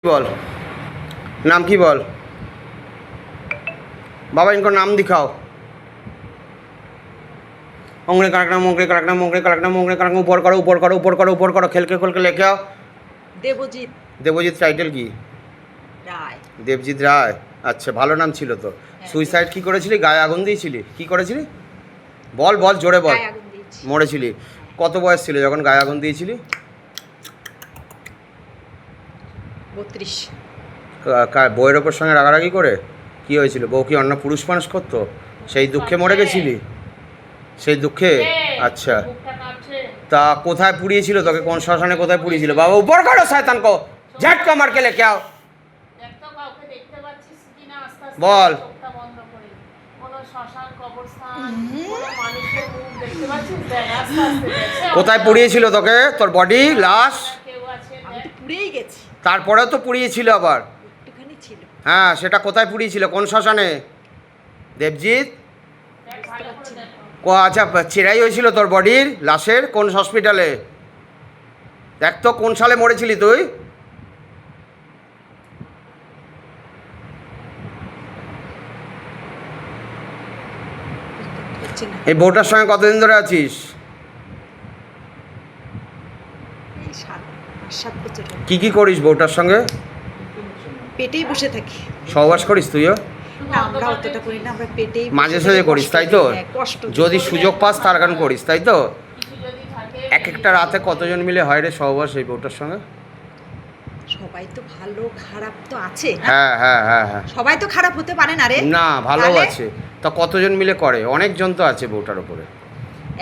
बोल नाम की बोल बाबा इनको नाम दिखाओ। उंगली कड़कना मुंगली कड़कना मुंगली कड़कना मुंगली कड़कना ऊपर करो ऊपर करो ऊपर करो ऊपर करो खेल के खोल के लेके आओ। দেবজিৎ দেবজিৎ টাইটেল কি? রায়। দেবজিৎ রায়। আচ্ছা ভালো নাম ছিল তো। সুইসাইড কি করেছিলি? গায়ে আগুন দিয়েছিলি? কি করেছিলি বল বল জোরে বল। গায়ে আগুন দিয়েছি। মরেছিলি? কত বয়স ছিল যখন গায়ে আগুন দিয়েছিলি? 32। বউয়ের ওপর সঙ্গে রাগারাগি করে কি হয়েছিল? বউ কি অন্য পুরুষ মানুষ করতো? সেই দুঃখে মরে গেছিলি? সেই দুঃখে? আচ্ছা তা কোথায় পুড়িয়েছিল তোকে? কোন শ্মশানে কোথায় পুড়িয়েছিল? বাবা উপর করো শয়তান কো ঝটকা মার के लेके आओ। বল কোথায় পুড়িয়েছিল তোকে? তোর বডি লাশ আমি তো পুড়েই গেছি। তারপরেও তো পুড়িয়েছিল আবার। একটুখানি ছিল। হ্যাঁ সেটা কোথায় পুড়িয়েছিল? কোন শ্মশানে? দেবজিৎ বুঝতে পারছি না। আচ্ছা চেরাই হয়েছিল তোর বডির লাশের কোন হসপিটালে? দেখ তো কোন সালে মরেছিলি তুই? বুঝতে পারছি না। এই বউটার সঙ্গে কতদিন ধরে আছিস? এই 7 বছর হলো। কি কি করিস বউটার সঙ্গে? পেটেই বসে থাকি। সহবাস করিস তুইও? না আমরা অতটা করি না, আমরা পেটেই মাঝে সাঝে করিস তাই তো? কষ্ট যদি সুযোগ পাস তার গান করিস তাই তো? এক একটা রাতে কতজন মিলে হয় রে সহবাস এই বউটার সঙ্গে? সবাই তো ভালো খারাপ তো আছে না? হ্যাঁ হ্যাঁ হ্যাঁ হ্যাঁ সবাই তো খারাপ হতে পারে না রে। না ভালো তাহলে? আছে। তা কতজন মিলে করে? অনেকজন তো আছে বউটার ওপরে।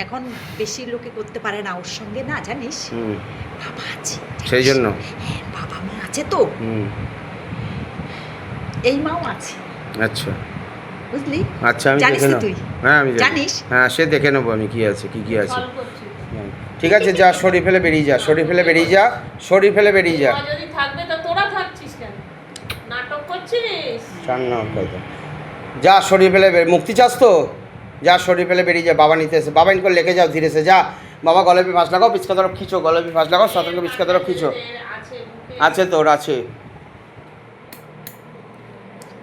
এখন বেশি লোকে করতে পারে না ওর সঙ্গে, না জানিস? হুম বাবা আছে সেই জন্য হ্যাঁ, বাবা মা আছে তো, হুম এই মাও আছে আচ্ছা বুঝলি? আচ্ছা আমি জানিস দেখে তো নেব। তুই? হ্যাঁ আমি জানি। জানিস? হ্যাঁ সে দেখে নেবো আমি কি আছে কি কি আছে। হ্যাঁ, ঠিক আছে যা শরীর ফেলে বেরিয়ে যা শরীর ফেলে বেরিয়ে যা শরীর ফেলে বেরিয়ে যা। যদি থাকবে তো তোরা থাকছিস কেন? নাটক করছিস? চান না কথা যা শরীর ফেলে মুক্তি চাস তো যা শরীর ফেলে বেরিয়ে যা। বাবা নিতে এসে বাবা ইনকো লেকে যাও ধীরে से যা। বাবা গলে पे फांस लगाओ पिचका तरफ खींचो गले पे फांस लगाओ सातन को पिचका तरफ खींचो। আছে বুকে। আছে তোর আছে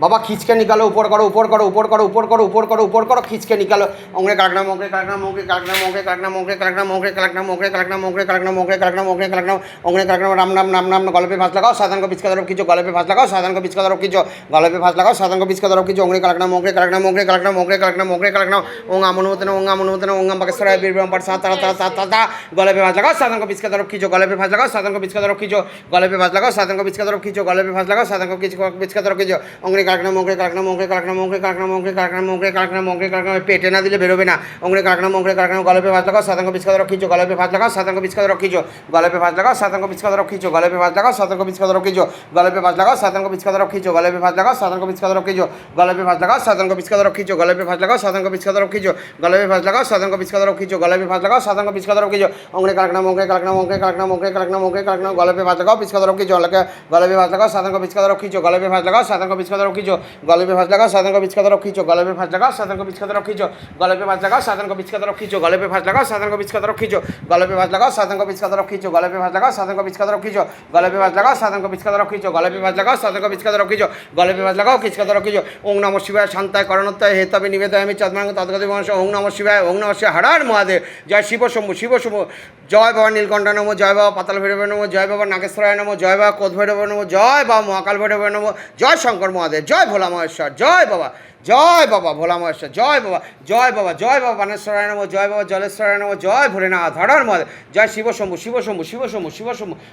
बाबा खींच के निकालो ऊपर करो ऊपर करो ऊपर करो ऊपर करो ऊपर करो ऊपर करो खींच के निकालो। उंगली काटना मोंगली काटना मोंगली काटना मोंगली काटना मोंगली काटना मोंगली काटना मोंगली काटना मोंगली काटना मोंगली काटना मोंगली काटना उंगली काटना राम नाम नाम नाम गले पे फांस लगाओ साधन को पिचका तरफ खींचो गले पे फांस लगाओ साधन को पिचका तरफ खींचो गले पे फांस लगाओ साधन को पिचका तरफ खींचो उंगली काटना मोंगली काटना मोंगली काटना मोंगली काटना मोंगली काटना ओंगा मनुवतन ओंगा बकसराय बीरबम पर सात ता ता ता ता गले पे फांस लगाओ साधन को पिचका तरफ खींचो गले पे फांस लगाओ साधन को पिचका तरफ खींचो गले पे फांस लगाओ साधन को पिचका तरफ खींचो गले पे फांस लगाओ साधन को पिचका तरफ खींचो उंगली काटना मोंगली काटना मोंगली काटना मोंगली काटना मोंगली काटना मोंगली काटना मोंगली काटना पेटे ना दिले बेरोबे ना उंगली काटना मोंगली काटना गले पे फांस लगाओ साधन को पिचका तरफ खींचो गले पे फांस लगाओ साधन को पिचका तरफ खींचो गले पे फांस लगाओ साधन को पिचका तरफ खींचो गले पे फांस लगाओ साधन को पिचका तरफ खींचो गले पे फांस लगाओ साधन को पिचका तरफ खींचो गले पे फांस लगाओ साधन को पिचका तरफ खींचो गले पे फांस लगाओ साधन को पिचका तरफ खींचो गले पे फांस लगाओ साधन को पिचका तरफ खींचो गले पे फांस लगाओ साधन को पिचका तरफ खींचो गले पे फांस लगाओ साधन को पिचका तरफ खींचो उंगली काटना मोंगली काटना मोंगली काटना मोंगली काटना मोंगली काटना गले पे फांस लगाओ पिचका तरफ खींचो गले पे फांस लगाओ साधन को पिचका तरफ खींचो गले पे फांस लगाओ साधन को पिचका तरफ खींचो गले पे फांस लगाओ साधन को पिचका तरफ खींचो गले पे फांस लगाओ साधन को पिचका तरफ खींचो गले पे फांस लगाओ साधन को पिचका तरफ खींचो गले पे फांस लगाओ साधन को पिचका तरफ खींचो गले पे फांस लगाओ साधन को पिचका तरफ खींचो गले पे फांस लगाओ साधन को पिचका तरफ खींचो गले पे फांस लगाओ साधन को पिचका तरफ खींचो गले पे फांस लगाओ साधन को पिचका तरफ खींचो गले पे फांस लगाओ पिचका तरफ खींचो ओम नमः शिवाय शांताय करणोत्ताय हेतवे निवेदयामि चतुर्मांग तद्गति वंश ओम नमः शिवाय हर हर महादेव जय शिव शंभु जय बाबा नीलकंठ नमो जय बाबा पाताल भैरव नमो जय बाबा नागेश्वराय नमो जय बाबा कोद भैरव नमो जय बाबा महाकाल भैरव नमो जय शंकर महादेव जय भोला महेश्वर जय बाबा भोला महेश्वर जय बाबा बानेश्वराय नमो जय बाबा जलेश्वराय नमो जय भोलेनाथ हर हर महादेव जय शिव शंभु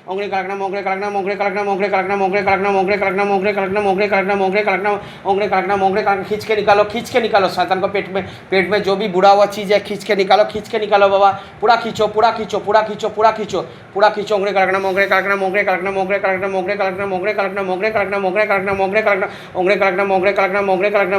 उंगली काटना मोंगली काटना मोंगली काटना मोंगली काटना मोंगली काटना मोंगली काटना मोंगली काटना मोंगली काटना मोंगली काटना उंगली काटना मोंगली काटना खींच के निकालो शैतान को पेट में जो भी बुरा हुआ चीज़ है खींच के निकालो बाबा पूरा खींचो उंगली काटना मोंगली काटना मोंगली काटना मोंगली काटना मोंगली काटना मोंगली काटना मोंगली काटना मोंगली काटना मोंगली काटना मोंगली काटना उंगली काटना मोंगली काटना मोंगली काटना